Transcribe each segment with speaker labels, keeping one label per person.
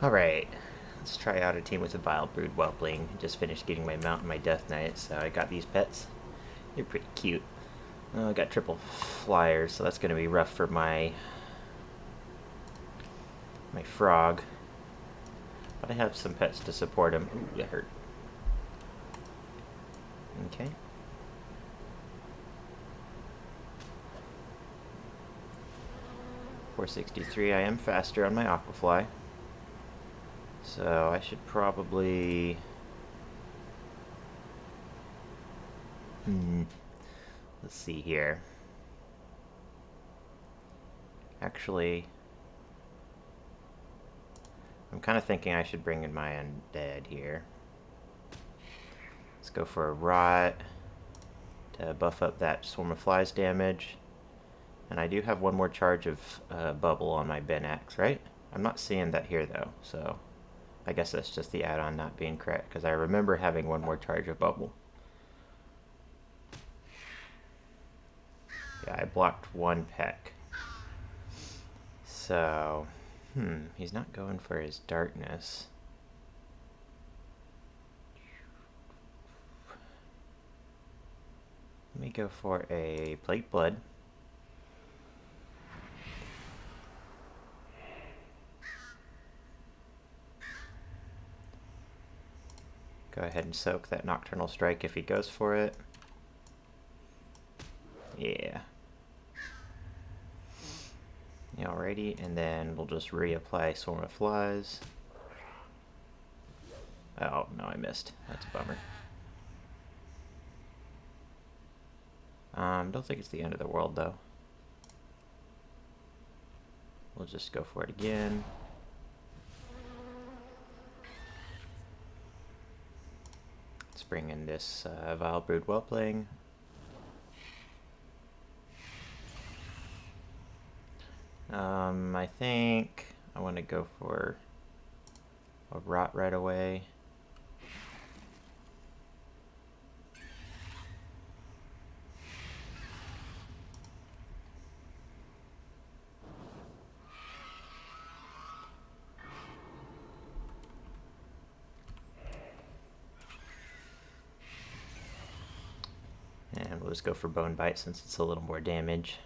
Speaker 1: Alright, let's try out a team with a vile brood whelpling. Just finished getting my mount and my death knight, so I got these pets. They're pretty cute. I got triple flyers, so that's going to be rough for my frog. But I have some pets to support him. Ooh, that hurt. Okay. .463. I am faster on my aquafly. So I should probably... Let's see here. Actually, I'm kind of thinking I should bring in my undead here. Let's go for a rot to buff up that swarm of flies damage. And I do have one more charge of bubble on my Ben Axe, right? I'm not seeing that here though, so I guess that's just the add-on not being correct, because I remember having one more charge of bubble. Yeah, I blocked one peck. So, he's not going for his darkness. Let me go for a Plague Blood. Go ahead and soak that Nocturnal Strike if he goes for it. Yeah. Alrighty, and then we'll just reapply Swarm of Flies. Oh, no, I missed. That's a bummer. Don't think it's the end of the world, though. We'll just go for it again. Let's bring in this Vile Brood Whelpling. I think I want to go for a rot right away. And we'll just go for Bone Bite since it's a little more damage.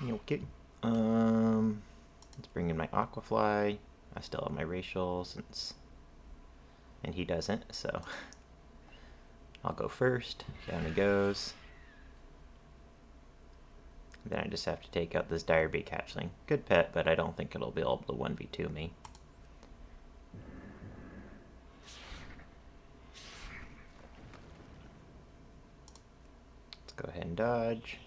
Speaker 1: Okay. Let's bring in my Aquafly. I still have my Racial and he doesn't, so I'll go first. Down he goes. Then I just have to take out this Direbeak hatchling. Good pet, but I don't think it'll be able to 1v2 me. Let's go ahead and dodge.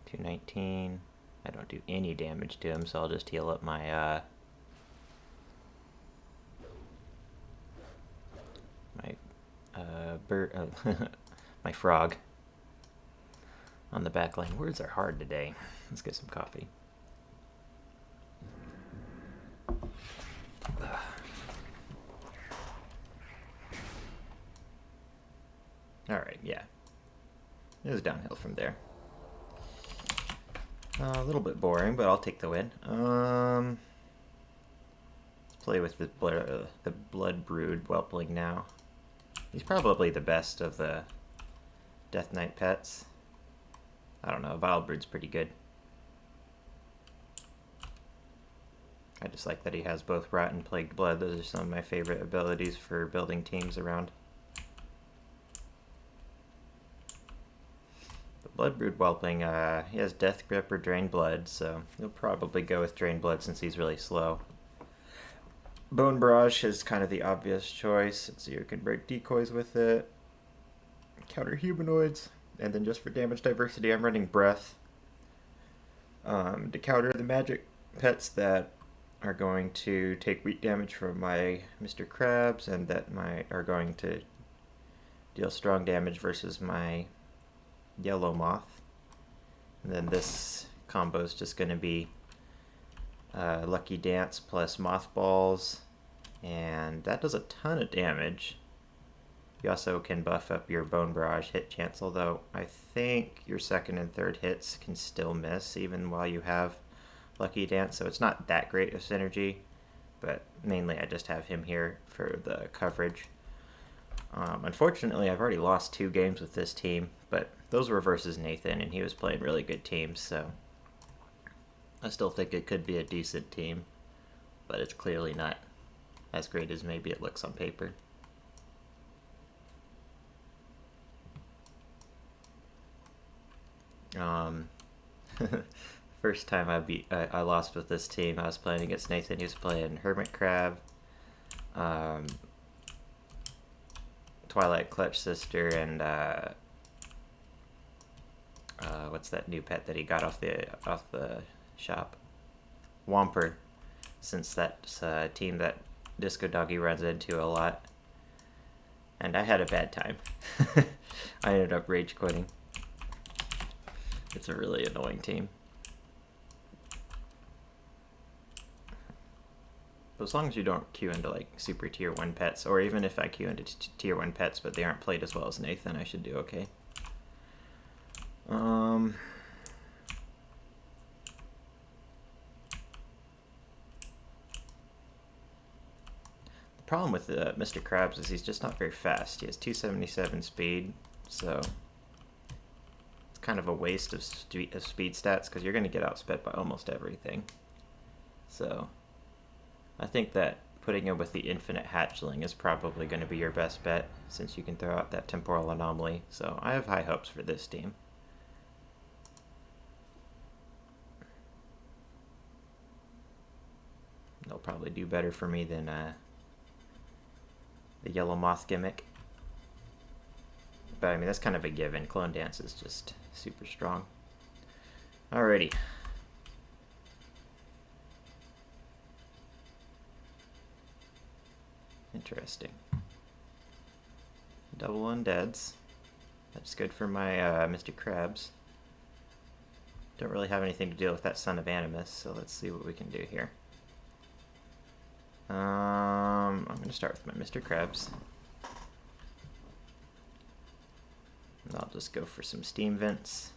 Speaker 1: 219. I don't do any damage to him, so I'll just heal up my my frog on the back line. Words are hard today. Let's get some coffee. Alright, yeah. It was downhill from there. A little bit boring, but I'll take the win. Let's play with the Blood Brood Whelpling now. He's probably the best of the Death Knight pets. I don't know, Vile Brood's pretty good. I just like that he has both Rot and Plagued Blood. Those are some of my favorite abilities for building teams around. The Blood Brood Whelpling, he has Death Grip or Drain Blood, so he'll probably go with Drain Blood since he's really slow. Bone Barrage is kind of the obvious choice, so you can break decoys with it, counter humanoids, and then just for damage diversity I'm running Breath to counter the magic pets that are going to take weak damage from my Mr. Krabs and that are going to deal strong damage versus my Yellow Moth. And then this combo is just going to be Lucky Dance plus Mothballs, and that does a ton of damage. You also can buff up your Bone Barrage hit chance, although I think your second and third hits can still miss even while you have Lucky Dance, so it's not that great of synergy, but mainly I just have him here for the coverage. Unfortunately, I've already lost 2 games with this team, but those were versus Nathan, and he was playing really good teams, so I still think it could be a decent team, but it's clearly not as great as maybe it looks on paper. First time I lost with this team, I was playing against Nathan. He was playing Hermit Crab, Twilight Clutch Sister, and what's that new pet that he got off the shop? Whomper, since that's a team that Disco Doggy runs into a lot. And I had a bad time. I ended up rage quitting. It's a really annoying team. But as long as you don't queue into like super tier 1 pets, or even if I queue into tier 1 pets but they aren't played as well as Nathan, I should do okay. The problem with Mr. Krabs is he's just not very fast. He has 277 speed, so it's kind of a waste of speed stats because you're going to get outsped by almost everything. So I think that putting him with the infinite hatchling is probably going to be your best bet, since you can throw out that temporal anomaly. So I have high hopes for this team. They'll probably do better for me than the Yellow Moth gimmick. But I mean, that's kind of a given. Clone Dance is just super strong. Alrighty. Interesting. Double undeads. That's good for my Mr. Krabs. Don't really have anything to deal with that Son of Animus, so let's see what we can do here. I'm going to start with my Mr. Krabs. And I'll just go for some steam vents.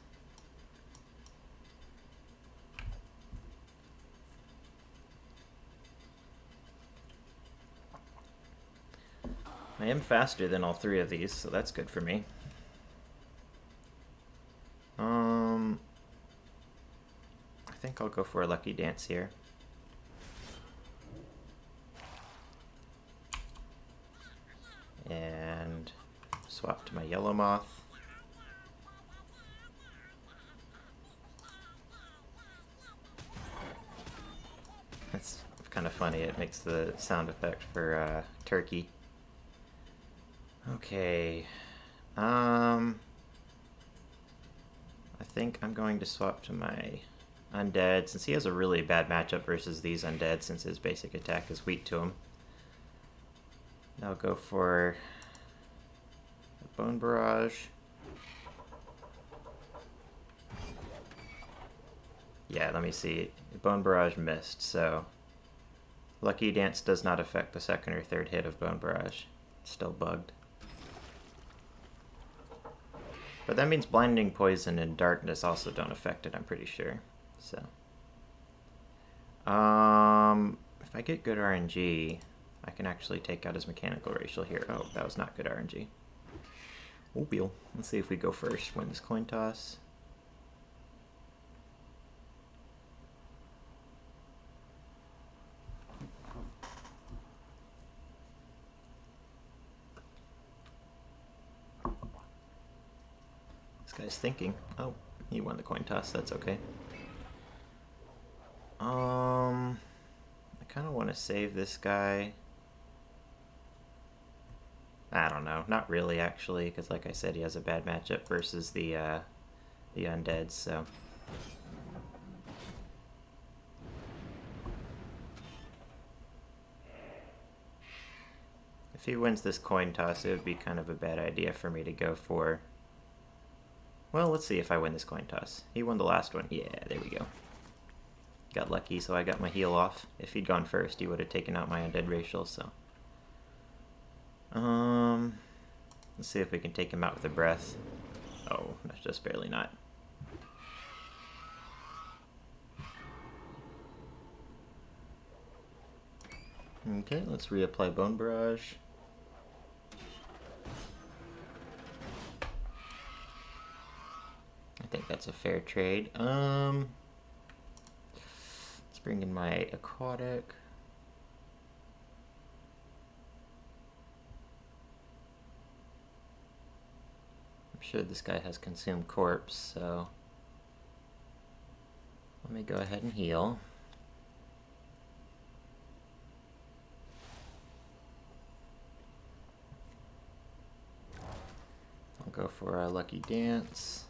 Speaker 1: I am faster than all 3 of these, so that's good for me. I think I'll go for a Lucky Dance here. And swap to my Yellow Moth. That's kind of funny. It makes the sound effect for turkey. Okay. I think I'm going to swap to my undead, since he has a really bad matchup versus these undead, since his basic attack is weak to him. I'll go for a Bone Barrage. Yeah, let me see. Bone Barrage missed, so Lucky Dance does not affect the second or third hit of Bone Barrage. It's still bugged. But that means Blinding Poison and Darkness also don't affect it, I'm pretty sure. So, if I get good RNG, I can actually take out his Mechanical Racial here. Oh, that was not good RNG. Oh, Beal. Let's see if we go first. Win this coin toss. This guy's thinking. Oh, he won the coin toss. That's okay. I kind of want to save this guy. I don't know. Not really, actually, because like I said, he has a bad matchup versus the undead, so. If he wins this coin toss, it would be kind of a bad idea for me to go for... Well, let's see if I win this coin toss. He won the last one. Yeah, there we go. Got lucky, so I got my heal off. If he'd gone first, he would have taken out my undead racial, so... Let's see if we can take him out with a breath. Oh, that's just barely not. Okay, let's reapply Bone Barrage. I think that's a fair trade. Let's bring in my aquatic. I'm sure this guy has consumed corpse, so let me go ahead and heal. I'll go for a Lucky Dance.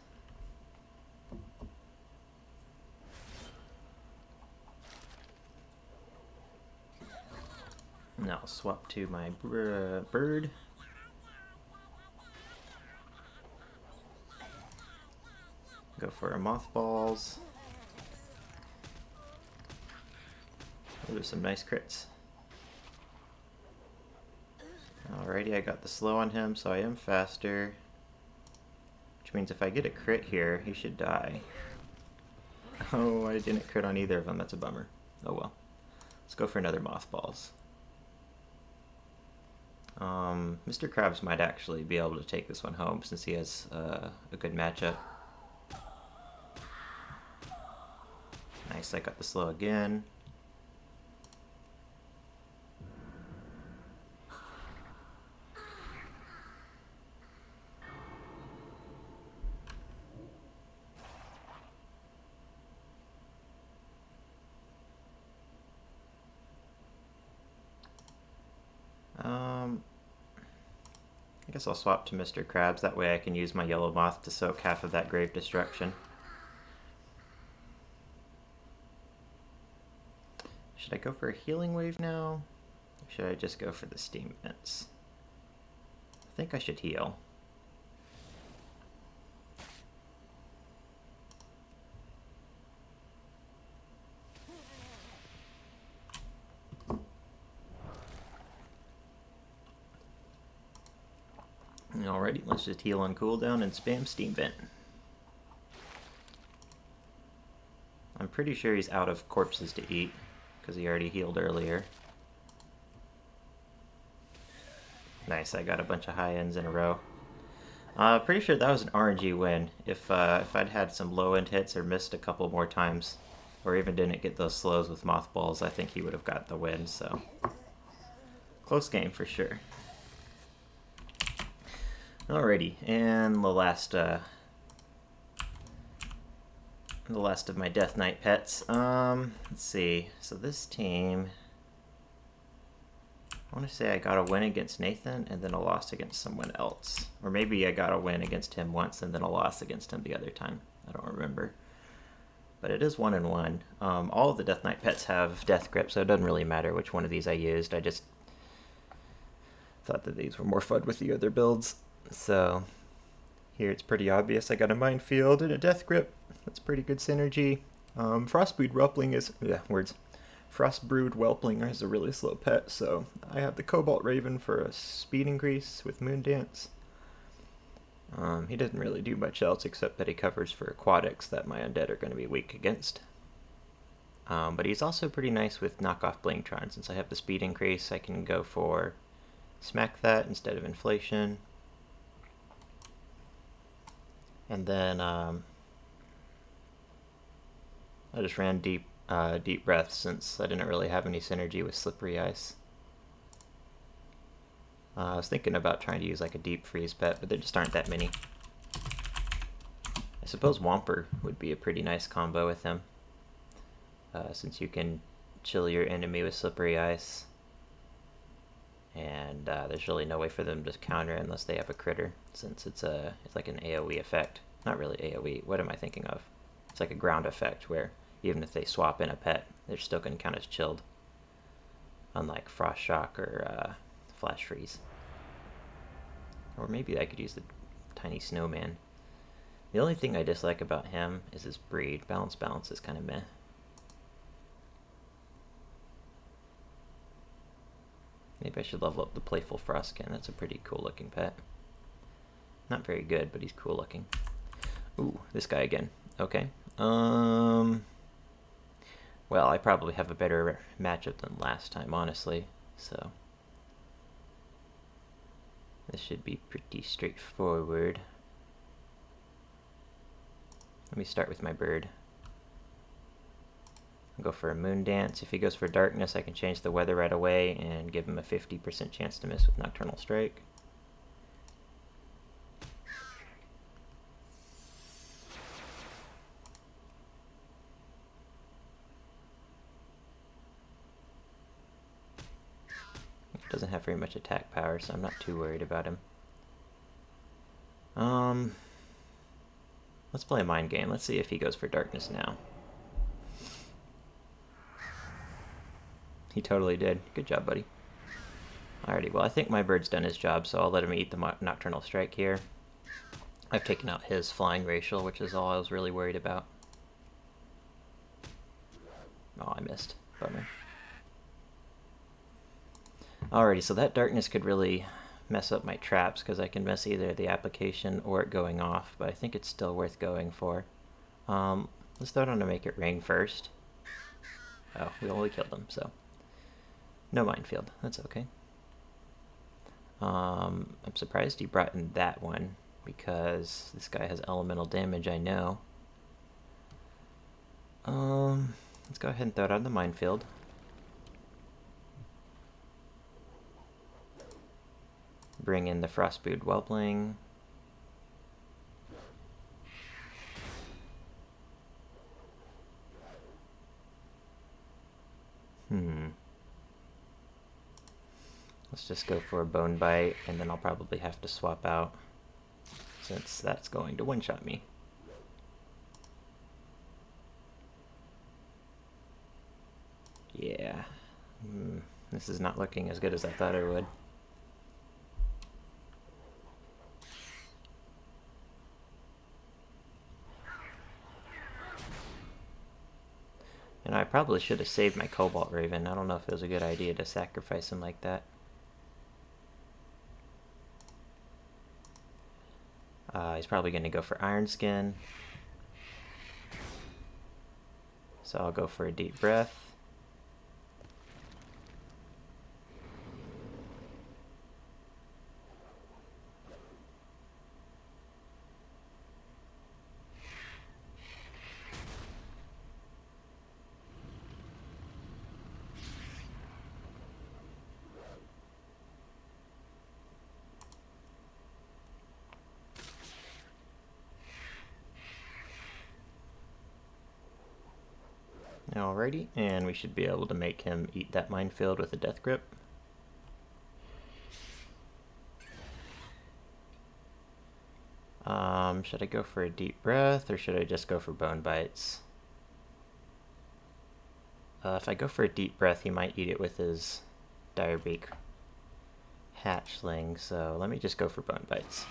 Speaker 1: And I'll swap to my bird. Go for a Mothballs. Those are some nice crits. Alrighty, I got the slow on him, so I am faster. Which means if I get a crit here, he should die. Oh, I didn't crit on either of them. That's a bummer. Oh well. Let's go for another Mothballs. Mr. Krabs might actually be able to take this one home since he has a good matchup. Nice, I got the slow again. I guess I'll swap to Mr. Krabs, that way I can use my yellow moth to soak half of that grave destruction. Should I go for a healing wave now? Or should I just go for the steam vents? I think I should heal. Alrighty, let's just heal on cooldown and spam steam vent. I'm pretty sure he's out of corpses to eat, because he already healed earlier. Nice, I got a bunch of high ends in a row. Pretty sure that was an RNG win. If I'd had some low end hits or missed a couple more times, or even didn't get those slows with Mothballs, I think he would have got the win, so... Close game for sure. Alrighty, and the last of my Death Knight pets. Let's see. So this team, I want to say I got a win against Nathan and then a loss against someone else, or maybe I got a win against him once and then a loss against him the other time. I don't remember, but it is 1-1. All of the Death Knight pets have Death Grip, so it doesn't really matter which one of these I used. I just thought that these were more fun with the other builds. So here it's pretty obvious I got a Minefield and a Death Grip. That's pretty good synergy. Frostbrood Whelpling is... Frostbrood Whelpling is a really slow pet, so I have the Cobalt Raven for a speed increase with Moondance. He doesn't really do much else except that he covers for aquatics that my undead are going to be weak against. But he's also pretty nice with knockoff Blingtron. Since I have the speed increase, I can go for Smack That instead of Inflation. And then I just ran deep breath since I didn't really have any synergy with Slippery Ice. I was thinking about trying to use like a deep freeze pet, but there just aren't that many. I suppose Whomper would be a pretty nice combo with him, since you can chill your enemy with Slippery Ice, and there's really no way for them to counter unless they have a critter, since it's like an AoE effect. Not really AoE, what am I thinking of? It's like a ground effect where even if they swap in a pet, they're still going to count as chilled. Unlike Frost Shock or Flash Freeze. Or maybe I could use the Tiny Snowman. The only thing I dislike about him is his breed. Balance is kind of meh. Maybe I should level up the Playful Frostkin. That's a pretty cool looking pet. Not very good, but he's cool looking. Ooh, this guy again. Okay. Well, I probably have a better matchup than last time, honestly. So this should be pretty straightforward. Let me start with my bird. I'll go for a moon dance. If he goes for darkness, I can change the weather right away and give him a 50% chance to miss with nocturnal strike. Doesn't have very much attack power, so I'm not too worried about him. Let's play a mind game. Let's see if he goes for darkness now. He totally did. Good job, buddy. Alrighty, well, I think my bird's done his job, so I'll let him eat the nocturnal strike here. I've taken out his flying racial, which is all I was really worried about. Oh, I missed. Bummer. Alrighty, so that darkness could really mess up my traps, because I can miss either the application or it going off, but I think it's still worth going for. Let's throw it on to make it rain first. Oh, we only killed him, so no minefield. That's okay. I'm surprised he brought in that one, because this guy has elemental damage, I know. Let's go ahead and throw it on the minefield. Bring in the Frostbooed Whelpling. Let's just go for a Bone Bite, and then I'll probably have to swap out, since that's going to one-shot me. Yeah. This is not looking as good as I thought it would. And I probably should have saved my Cobalt Raven. I don't know if it was a good idea to sacrifice him like that. He's probably going to go for Iron Skin. So I'll go for a deep breath. Alrighty, and we should be able to make him eat that minefield with a death grip. Should I go for a deep breath, or should I just go for bone bites? If I go for a deep breath, he might eat it with his Direbeak hatchling, so let me just go for bone bites.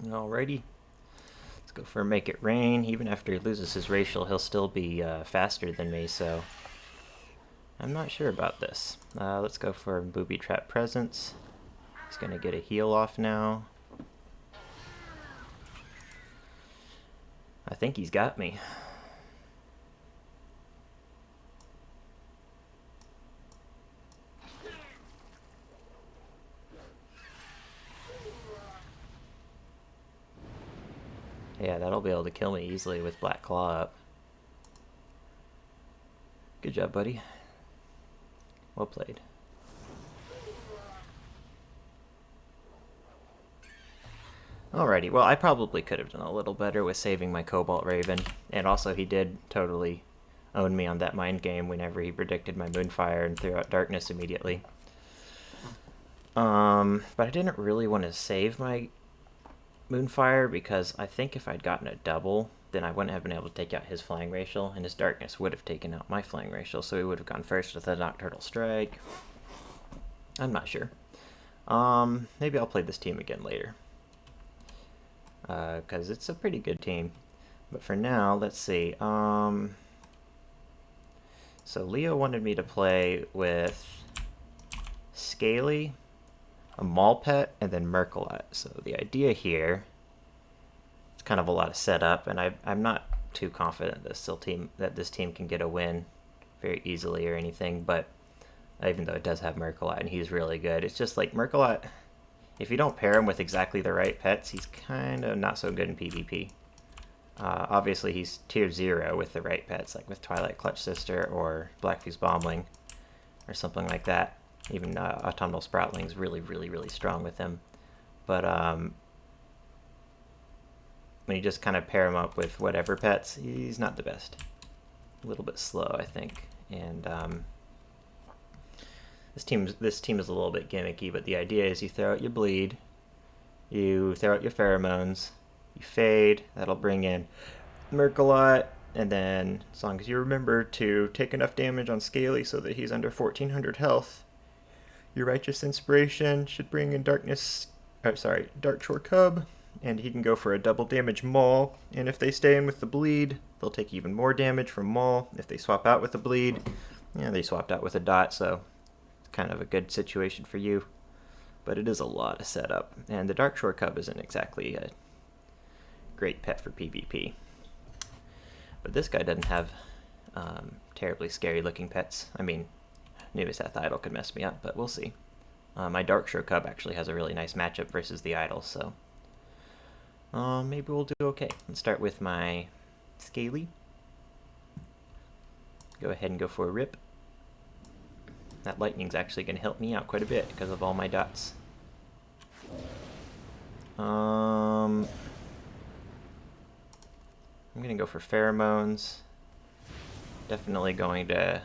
Speaker 1: Alrighty, let's go for Make It Rain. Even after he loses his racial, he'll still be faster than me, so I'm not sure about this. Let's go for Booby Trap Presence. He's gonna get a heal off now. I think he's got me. Yeah, that'll be able to kill me easily with Black Claw up. Good job, buddy. Well played. Alrighty, well, I probably could have done a little better with saving my Cobalt Raven, and also he did totally own me on that mind game whenever he predicted my Moonfire and threw out Darkness immediately. But I didn't really want to save my Moonfire because I think if I'd gotten a double, then I wouldn't have been able to take out his flying racial, and his darkness would have taken out my flying racial, so he would have gone first with a Nocturnal Strike. I'm not sure. Maybe I'll play this team again later, because it's a pretty good team. But for now, let's see. So Leo wanted me to play with Scaly, a Mall Pet, and then Mercolite. So the idea here, it's kind of a lot of setup, and I'm not too confident that this team can get a win very easily or anything, but even though it does have Mercolite and he's really good, it's just like Mercolite, if you don't pair him with exactly the right pets, he's kind of not so good in PvP. Obviously he's tier 0 with the right pets, like with Twilight Clutch Sister or Blackfuse Bombling or something like that. Even Autumnal Sproutling's really, really, really strong with him. But when you just kind of pair him up with whatever pets, he's not the best. A little bit slow, I think. And this team is a little bit gimmicky, but the idea is you throw out your bleed, you throw out your pheromones, you fade, that'll bring in Mercolite, and then as long as you remember to take enough damage on Scaly so that he's under 1400 health, your Righteous Inspiration should bring in Dark Shore Cub, and he can go for a double damage Maul, and if they stay in with the bleed, they'll take even more damage from Maul. If they swap out with the bleed, yeah, they swapped out with a dot, so it's kind of a good situation for you. But it is a lot of setup, and the Dark Shore Cub isn't exactly a great pet for PvP. But this guy doesn't have terribly scary looking pets. I mean, Numiseth Idol could mess me up, but we'll see. My Dark Shore Cub actually has a really nice matchup versus the Idol, so maybe we'll do okay. Let's start with my Scaly. Go ahead and go for a Rip. That lightning's actually going to help me out quite a bit because of all my dots. I'm going to go for Pheromones. Definitely going to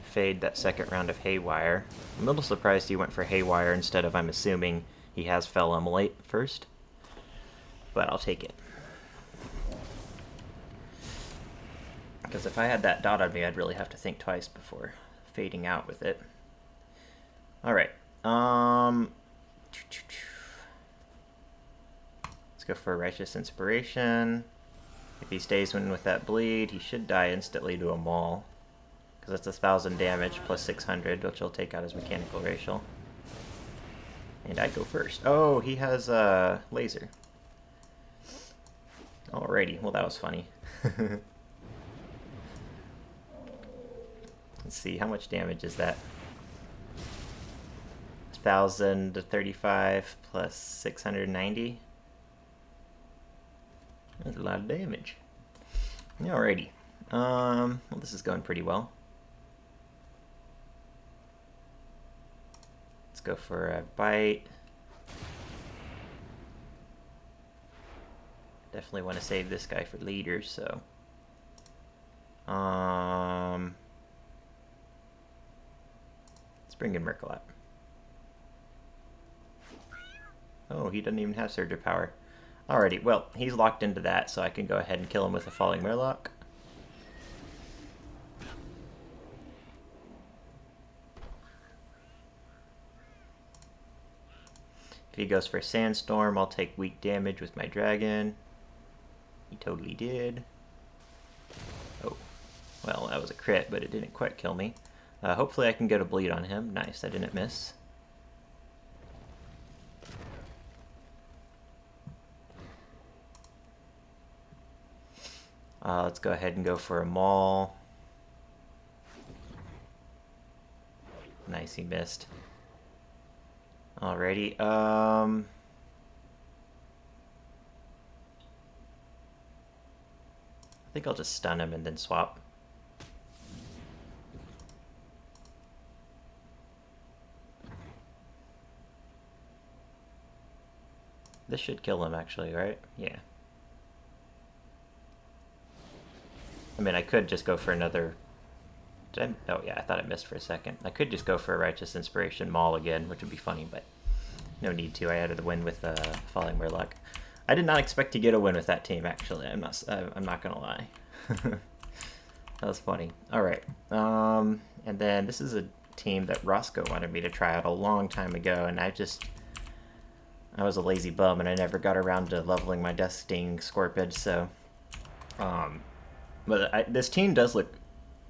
Speaker 1: fade that second round of Haywire. I'm a little surprised he went for Haywire instead of, I'm assuming, he has Fell Immolate first. But I'll take it. Because if I had that dot on me, I'd really have to think twice before fading out with it. Alright. Let's go for a Righteous Inspiration. If he stays in with that bleed, he should die instantly to a Maul. Because that's 1000 damage plus 600, which will take out his Mechanical Racial. And I go first. Oh, he has laser. Alrighty, well that was funny. Let's see, how much damage is that? 1035 plus 690. That's a lot of damage. Alrighty. Well, this is going pretty well. Let's go for a bite. Definitely want to save this guy for leaders, so. Let's bring in Mercolite. Oh, he doesn't even have Surge of Power. Alrighty, well, he's locked into that, so I can go ahead and kill him with a Falling Murloc. If he goes for Sandstorm, I'll take weak damage with my dragon. He totally did. Oh, well, that was a crit, but it didn't quite kill me. Hopefully I can get a bleed on him. Nice, I didn't miss. Let's go ahead and go for a Maul. Nice, he missed. Alrighty, I think I'll just stun him and then swap. This should kill him actually, right? Yeah. I mean, I could just go for another... Oh yeah, I thought I missed for a second. I could just go for a Righteous Inspiration Maul again, which would be funny, but no need to. I added the win with Falling Murloc. I did not expect to get a win with that team. Actually, I'm not gonna lie. That was funny. All right. And then this is a team that Roscoe wanted me to try out a long time ago, and I was a lazy bum, and I never got around to leveling my Death Sting Scorpid. So, this team does look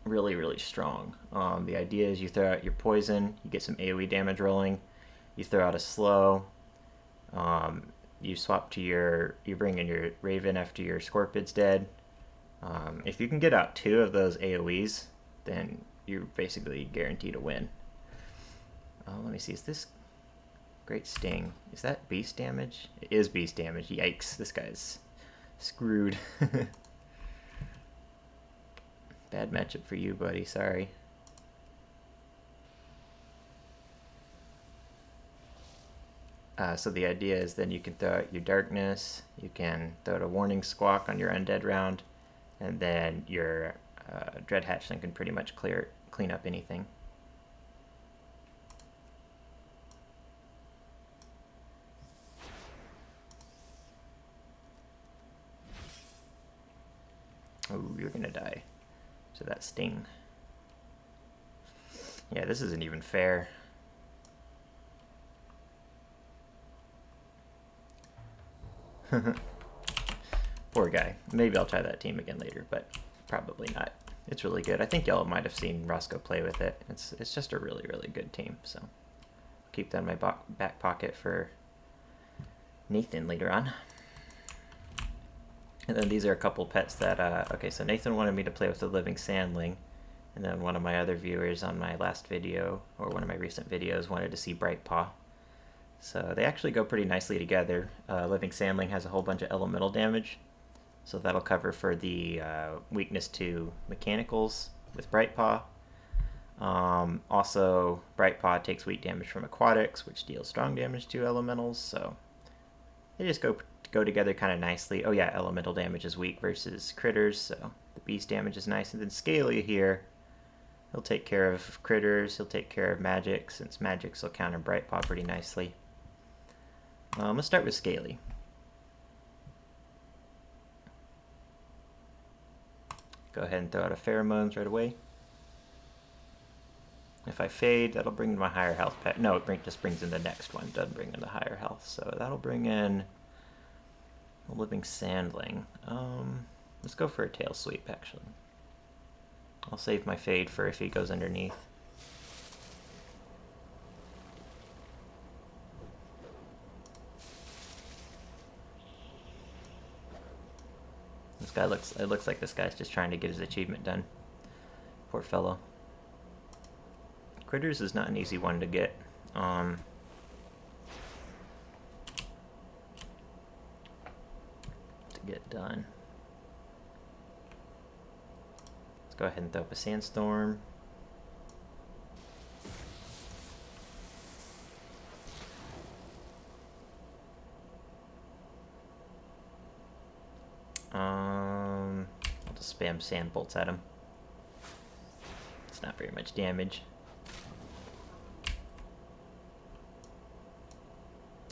Speaker 1: really, really strong. The idea is you throw out your poison, you get some AoE damage rolling, you throw out a slow, you swap to you bring in your Raven after your Scorpid's dead. If you can get out 2 of those AoEs, then you're basically guaranteed a win. Let me see, is this Great Sting? Is that beast damage? It is beast damage. Yikes, this guy's screwed. Bad matchup for you, buddy. Sorry. So the idea is then you can throw out your Darkness, you can throw out a Warning Squawk on your Undead round, and then your Dread Hatchling can pretty much clean up anything. Oh, you're gonna die to that Sting. Yeah, this isn't even fair. Poor guy. Maybe I'll try that team again later, but probably not. It's really good. I think y'all might have seen Roscoe play with it. It's just a really, really good team. So keep that in my back pocket for Nathan later on. And then these are a couple pets that, okay, so Nathan wanted me to play with the living sandling, and then one of my other viewers on my last video, or one of my recent videos, wanted to see Brightpaw. So they actually go pretty nicely together. Living Sandling has a whole bunch of elemental damage, so that'll cover for the weakness to mechanicals with Brightpaw. Also, Brightpaw takes weak damage from aquatics, which deals strong damage to elementals, so they just go together kind of nicely. Oh yeah, elemental damage is weak versus critters, so the beast damage is nice. And then Scaly here, he'll take care of critters, he'll take care of magic, since magics will counter Brightpaw pretty nicely. Let's start with Scaly. Go ahead and throw out a Pheromones right away. If I fade, that'll bring in my higher health pet. No, it just brings in the next one. It doesn't bring in the higher health. So that'll bring in a Living Sandling. Let's go for a Tail Sweep, actually. I'll save my fade for if he goes underneath. It looks like this guy's just trying to get his achievement done. Poor fellow. Critters is not an easy one to get. To get done. Let's go ahead and throw up a Sandstorm. I'll just spam Sand Bolts at him. It's not very much damage.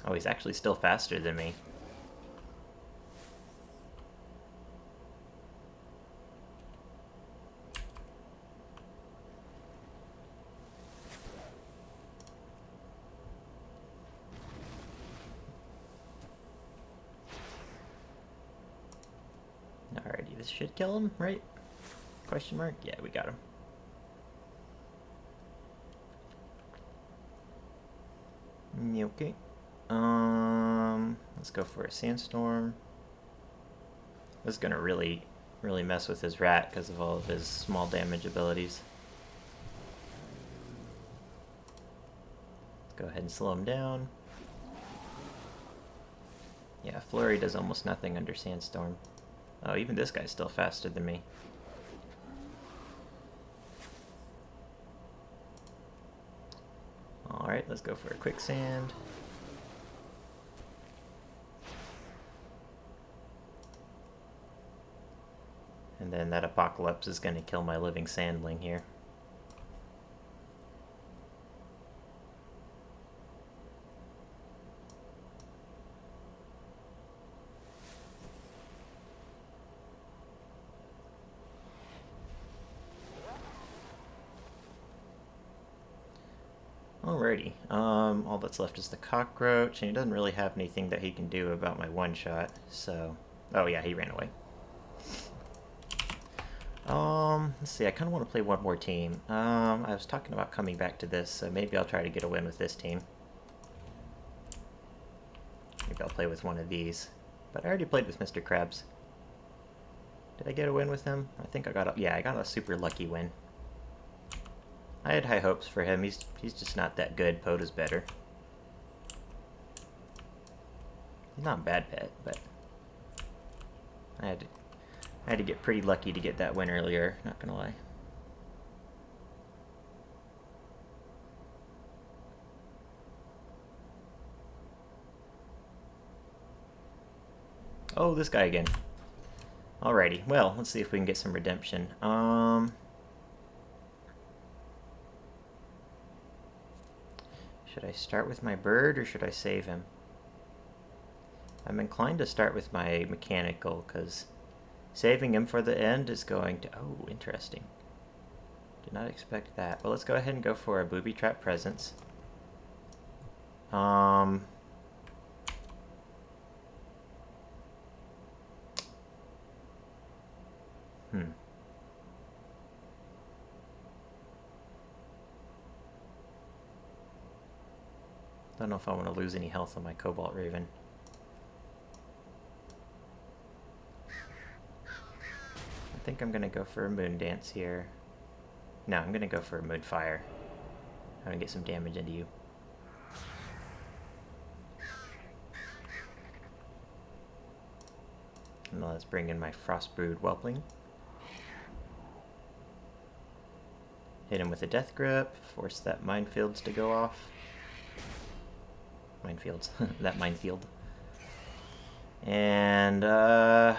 Speaker 1: Oh, he's actually still faster than me. Alrighty, this should kill him, right? Question mark? Yeah, we got him. Okay. Let's go for a Sandstorm. This is gonna really mess with his rat because of all of his small damage abilities. Let's go ahead and slow him down. Yeah, Flurry does almost nothing under Sandstorm. Oh, even this guy's still faster than me. Alright, let's go for a Quicksand. And then that Apocalypse is going to kill my Living Sandling here. Alrighty, all that's left is the cockroach, and he doesn't really have anything that he can do about my one-shot, so... Oh yeah, he ran away. Let's see, I kind of want to play one more team. I was talking about coming back to this, so maybe I'll try to get a win with this team. Maybe I'll play with one of these. But I already played with Mr. Krabs. Did I get a win with him? I think I got a... Yeah, I got a super lucky win. I had high hopes for him. He's just not that good. Poda's better. He's not a bad pet, but... I had to get pretty lucky to get that win earlier, not gonna lie. Oh, this guy again. Alrighty, well, let's see if we can get some redemption. Should I start with my bird or should I save him? I'm inclined to start with my mechanical, because saving him for the end is going to... Oh, interesting. Did not expect that. Well, let's go ahead and go for a booby trap presence. Don't know if I want to lose any health on my Cobalt Raven. I think I'm going to go for a Moon Dance here. No, I'm going to go for a Moon Fire. I'm going to get some damage into you. And let's bring in my Frostbrood Whelpling. Hit him with a Death Grip, force that Minefields to go off. Minefields. That minefield. And, I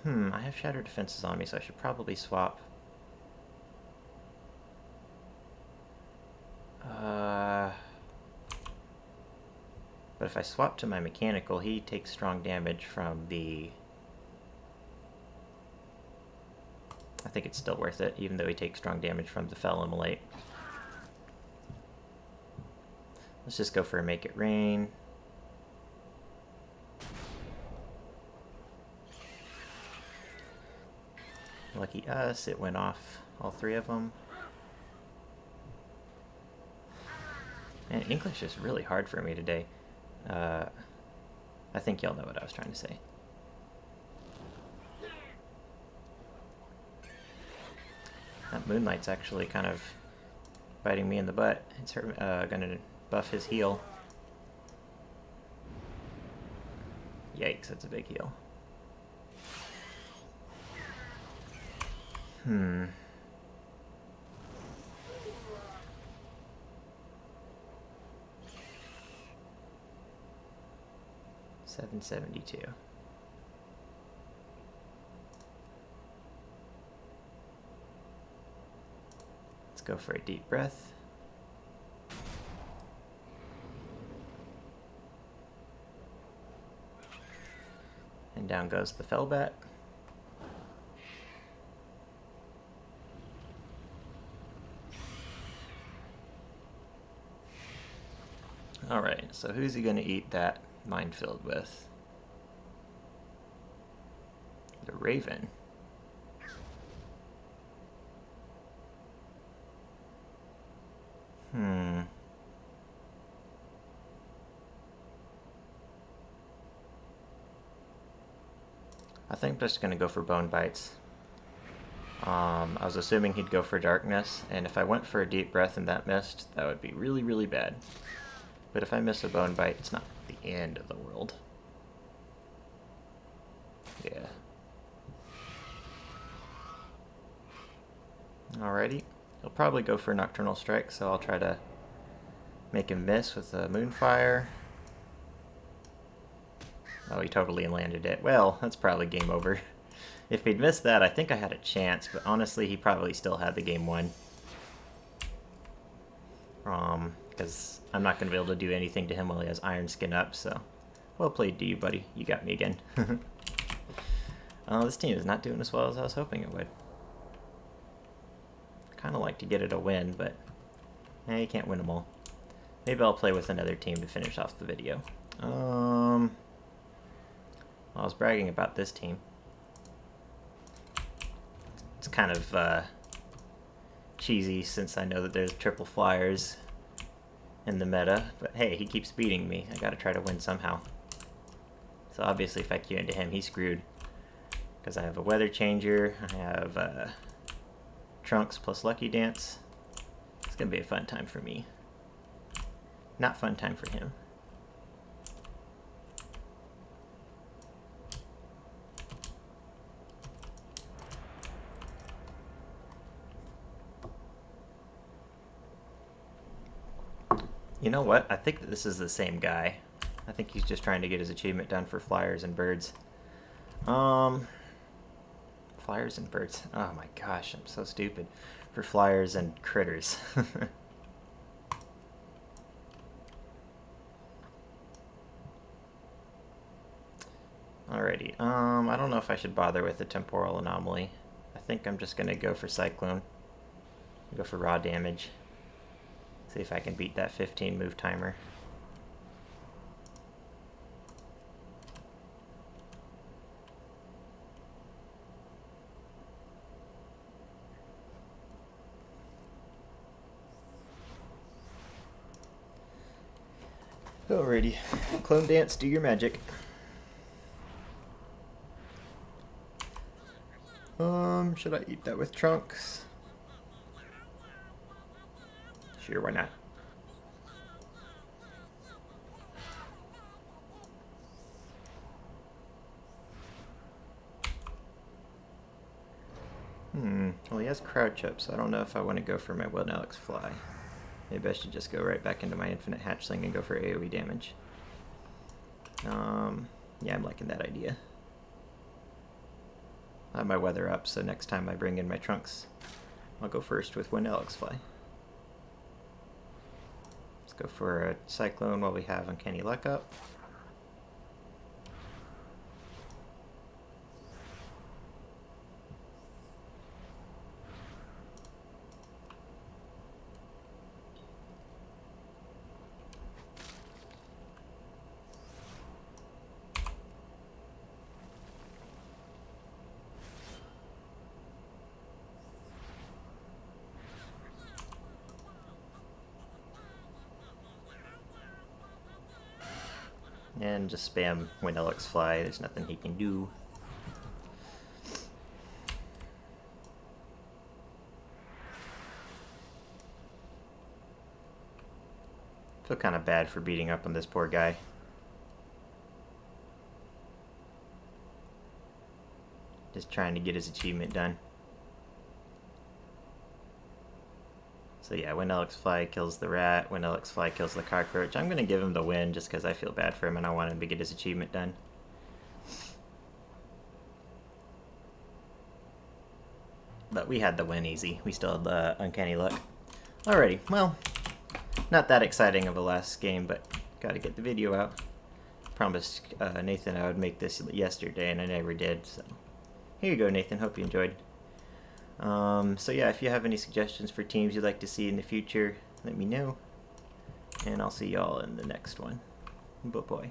Speaker 1: have Shattered Defenses on me, so I should probably swap. But if I swap to my mechanical, he takes strong damage from the... I think it's still worth it, even though he takes strong damage from the Fell Immolate. Let's just go for a Make It Rain. Lucky us, it went off all three of them. Man, English is really hard for me today. I think y'all know what I was trying to say. That Moonlight's actually kind of biting me in the butt. It's gonna buff his heal. Yikes, that's a big heal. 772. Let's go for a deep breath. And down goes the Fellbat. Alright, so who's he going to eat that minefield with? The Raven. I think I'm just going to go for Bone Bites. I was assuming he'd go for Darkness, and if I went for a Deep Breath and that missed, that would be really, really bad. But if I miss a Bone Bite, it's not the end of the world. Yeah. Alrighty. He'll probably go for Nocturnal Strike, so I'll try to make him miss with a Moonfire. Oh, he totally landed it. Well, that's probably game over. If he'd missed that, I think I had a chance, but honestly, he probably still had the game won. Because I'm not going to be able to do anything to him while he has Iron Skin up, so... Well played to you, buddy. You got me again. This team is not doing as well as I was hoping it would. Kind of like to get it a win, but... you can't win them all. Maybe I'll play with another team to finish off the video. I was bragging about this team. It's kind of cheesy since I know that there's triple flyers in the meta, but hey, he keeps beating me. I gotta try to win somehow. So obviously if I queue into him, he's screwed. Because I have a weather changer, I have Trunks plus Lucky Dance. It's gonna be a fun time for me. Not fun time for him. You know what? I think that this is the same guy. I think he's just trying to get his achievement done for flyers and birds. Flyers and birds. Oh my gosh, I'm so stupid. For flyers and critters. Alrighty. I don't know if I should bother with the temporal anomaly. I think I'm just gonna go for Cyclone. Go for raw damage. See if I can beat that 15 move timer. Alrighty. Clone Dance, do your magic. Should I eat that with Trunks? Sure, why not? Well, he has crouch up, so I don't know if I want to go for my Wild Alex Fly. Maybe I should just go right back into my Infinite Hatchling and go for AoE damage. Yeah, I'm liking that idea. I have my weather up, so next time I bring in my Trunks, I'll go first with Wild Alex Fly. Let's go for a Cyclone while we have Uncanny Luck up. And just spam Wild Alex Fly, there's nothing he can do. Feel kind of bad for beating up on this poor guy. Just trying to get his achievement done. So yeah, Wild Alex Fly kills the rat, Wild Alex Fly kills the cockroach. I'm going to give him the win just because I feel bad for him and I want him to get his achievement done. But we had the win easy. We still had the Uncanny Luck. Alrighty, well, not that exciting of a last game, but got to get the video out. Promised Nathan I would make this yesterday and I never did, so here you go, Nathan. Hope you enjoyed. So yeah, if you have any suggestions for teams you'd like to see in the future, let me know. And I'll see y'all in the next one. Bye-bye.